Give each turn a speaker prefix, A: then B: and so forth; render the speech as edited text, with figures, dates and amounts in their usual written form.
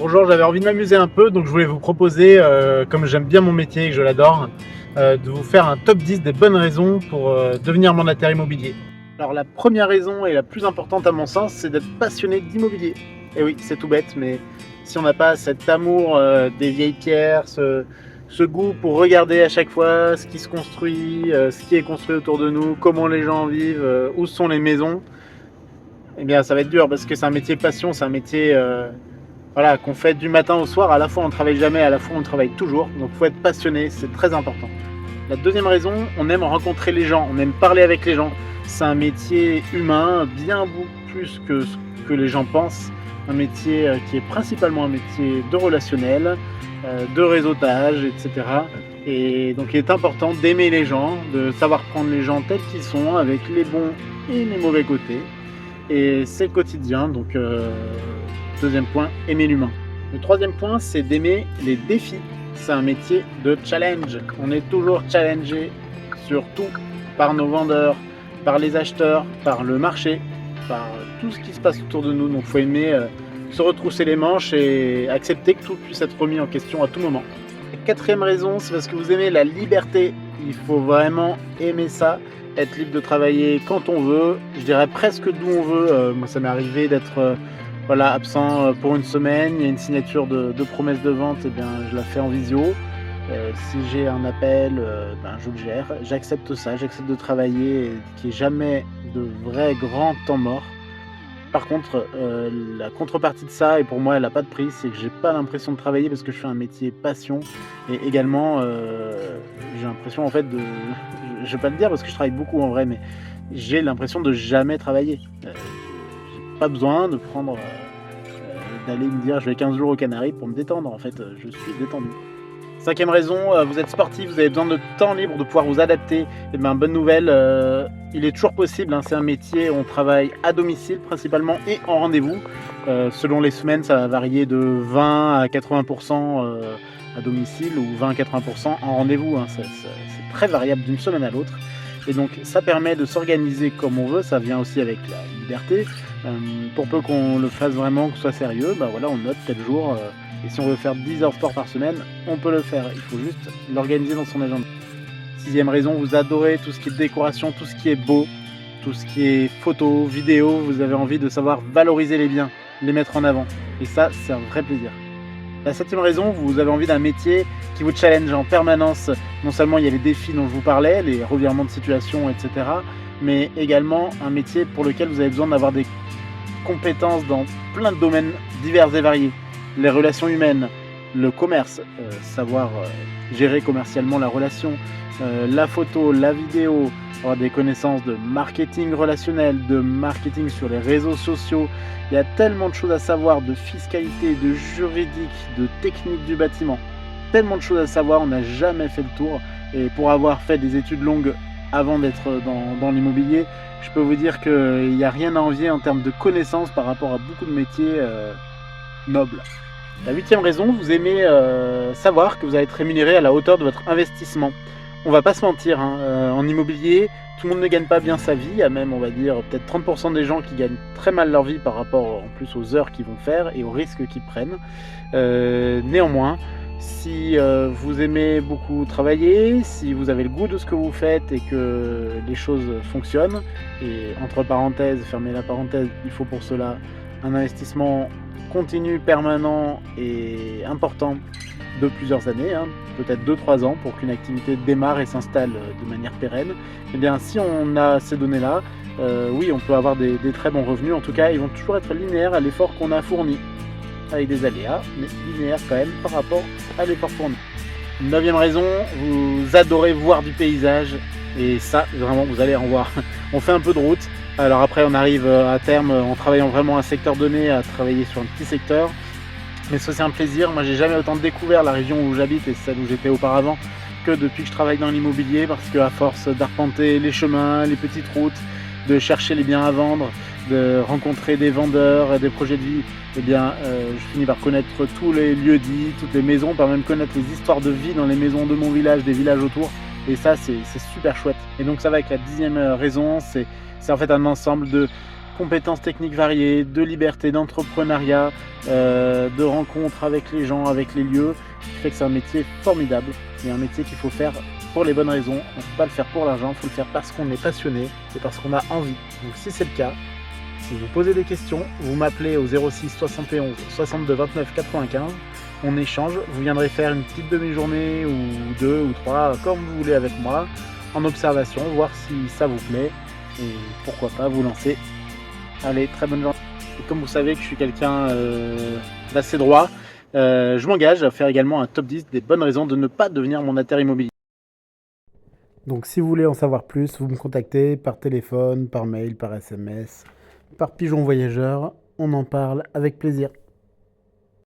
A: Bonjour, j'avais envie de m'amuser un peu, donc je voulais vous proposer, comme j'aime bien mon métier et que je l'adore, de vous faire un top 10 des bonnes raisons pour devenir mandataire immobilier. Alors la première raison et la plus importante à mon sens, c'est d'être passionné d'immobilier. Et oui, c'est tout bête, mais si on n'a pas cet amour des vieilles pierres, ce goût pour regarder à chaque fois ce qui se construit, ce qui est construit autour de nous, comment les gens vivent, où sont les maisons, eh bien ça va être dur parce que c'est un métier passion, c'est un métier voilà, qu'on fait du matin au soir. À la fois on ne travaille jamais, à la fois on travaille toujours. Donc il faut être passionné, c'est très important. La deuxième raison, on aime rencontrer les gens, on aime parler avec les gens. C'est un métier humain, bien beaucoup plus que ce que les gens pensent. Un métier qui est principalement un métier de relationnel, de réseautage, etc. Et donc il est important d'aimer les gens, de savoir prendre les gens tels qu'ils sont, avec les bons et les mauvais côtés. Et c'est le quotidien, donc deuxième point, aimer l'humain. Le troisième point, c'est d'aimer les défis. C'est un métier de challenge. On est toujours challengé sur tout, par nos vendeurs, par les acheteurs, par le marché, par tout ce qui se passe autour de nous. Donc il faut aimer se retrousser les manches et accepter que tout puisse être remis en question à tout moment. La quatrième raison, c'est parce que vous aimez la liberté. Il faut vraiment aimer ça, être libre de travailler quand on veut, je dirais presque d'où on veut. Moi ça m'est arrivé d'être absent pour une semaine, il y a une signature de promesse de vente, eh bien, je la fais en visio. Si j'ai un appel, je le gère, j'accepte ça, j'accepte de travailler et qu'il n'y ait jamais de vrai grand temps mort. Par contre, la contrepartie de ça, et pour moi elle n'a pas de prix, c'est que j'ai pas l'impression de travailler parce que je fais un métier passion. Et également, j'ai l'impression en fait de... Je vais pas le dire parce que je travaille beaucoup en vrai, mais j'ai l'impression de jamais travailler. J'ai pas besoin de prendre... d'aller me dire je vais 15 jours aux Canaries pour me détendre. En fait, je suis détendu. Cinquième raison, vous êtes sportif, vous avez besoin de temps libre, de pouvoir vous adapter. Et bien, bonne nouvelle, il est toujours possible, c'est un métier, on travaille à domicile principalement et en rendez-vous. Selon les semaines, ça va varier de 20 à 80% à domicile ou 20 à 80% en rendez-vous. C'est très variable d'une semaine à l'autre. Et donc ça permet de s'organiser comme on veut, ça vient aussi avec la liberté. Pour peu qu'on le fasse vraiment, que ce soit sérieux, on note tel jour. Et si on veut faire 10 heures de sport par semaine, on peut le faire. Il faut juste l'organiser dans son agenda. Sixième raison, vous adorez tout ce qui est décoration, tout ce qui est beau, tout ce qui est photo, vidéo. Vous avez envie de savoir valoriser les biens, les mettre en avant. Et ça, c'est un vrai plaisir. La septième raison, vous avez envie d'un métier qui vous challenge en permanence. Non seulement il y a les défis dont je vous parlais, les revirements de situation, etc. Mais également un métier pour lequel vous avez besoin d'avoir des compétences dans plein de domaines divers et variés. Les relations humaines, le commerce, savoir gérer commercialement la relation, la photo, la vidéo, avoir des connaissances de marketing relationnel, de marketing sur les réseaux sociaux. Il y a tellement de choses à savoir, de fiscalité, de juridique, de technique du bâtiment. Tellement de choses à savoir, on n'a jamais fait le tour. Et pour avoir fait des études longues avant d'être dans l'immobilier, je peux vous dire qu'il n'y a rien à envier en termes de connaissances par rapport à beaucoup de métiers nobles. La huitième raison, vous aimez savoir que vous allez être rémunéré à la hauteur de votre investissement. On va pas se mentir, en immobilier, tout le monde ne gagne pas bien sa vie. Il y a même, on va dire, peut-être 30% des gens qui gagnent très mal leur vie par rapport en plus aux heures qu'ils vont faire et aux risques qu'ils prennent. Néanmoins, si vous aimez beaucoup travailler, si vous avez le goût de ce que vous faites et que les choses fonctionnent, et entre parenthèses, fermez la parenthèse, il faut pour cela un investissement continu, permanent et important de plusieurs années, peut-être 2-3 ans pour qu'une activité démarre et s'installe de manière pérenne. Et bien si on a ces données-là, oui, on peut avoir des très bons revenus. En tout cas, ils vont toujours être linéaires à l'effort qu'on a fourni, avec des aléas, mais linéaires quand même par rapport à l'effort fourni. Neuvième raison, vous adorez voir du paysage, et ça, vraiment, vous allez en voir. On fait un peu de route. Alors après, on arrive à terme, en travaillant vraiment un secteur donné, à travailler sur un petit secteur. Mais ça, c'est un plaisir. Moi, j'ai jamais autant découvert la région où j'habite et celle où j'étais auparavant que depuis que je travaille dans l'immobilier, parce qu'à force d'arpenter les chemins, les petites routes, de chercher les biens à vendre, de rencontrer des vendeurs, des projets de vie, eh bien, je finis par connaître tous les lieux dits, toutes les maisons, par même connaître les histoires de vie dans les maisons de mon village, des villages autour. Et ça, c'est super chouette. Et donc ça va avec la 10e raison, c'est en fait un ensemble compétences techniques variées, de liberté, d'entrepreneuriat, de rencontres avec les gens, avec les lieux, ce qui fait que c'est un métier formidable et un métier qu'il faut faire pour les bonnes raisons. On ne peut pas le faire pour l'argent, il faut le faire parce qu'on est passionné et parce qu'on a envie. Donc si c'est le cas, si vous posez des questions, vous m'appelez au 06 71 62 29 95. On échange, vous viendrez faire une petite demi-journée ou 2 ou 3, comme vous voulez avec moi, en observation, voir si ça vous plaît et pourquoi pas vous lancer. Allez, très bonne journée. Et comme vous savez que je suis quelqu'un d'assez droit, je m'engage à faire également un top 10 des bonnes raisons de ne pas devenir mandataire immobilier. Donc si vous voulez en savoir plus, vous me contactez par téléphone, par mail, par SMS, par pigeon voyageur. On en parle avec plaisir.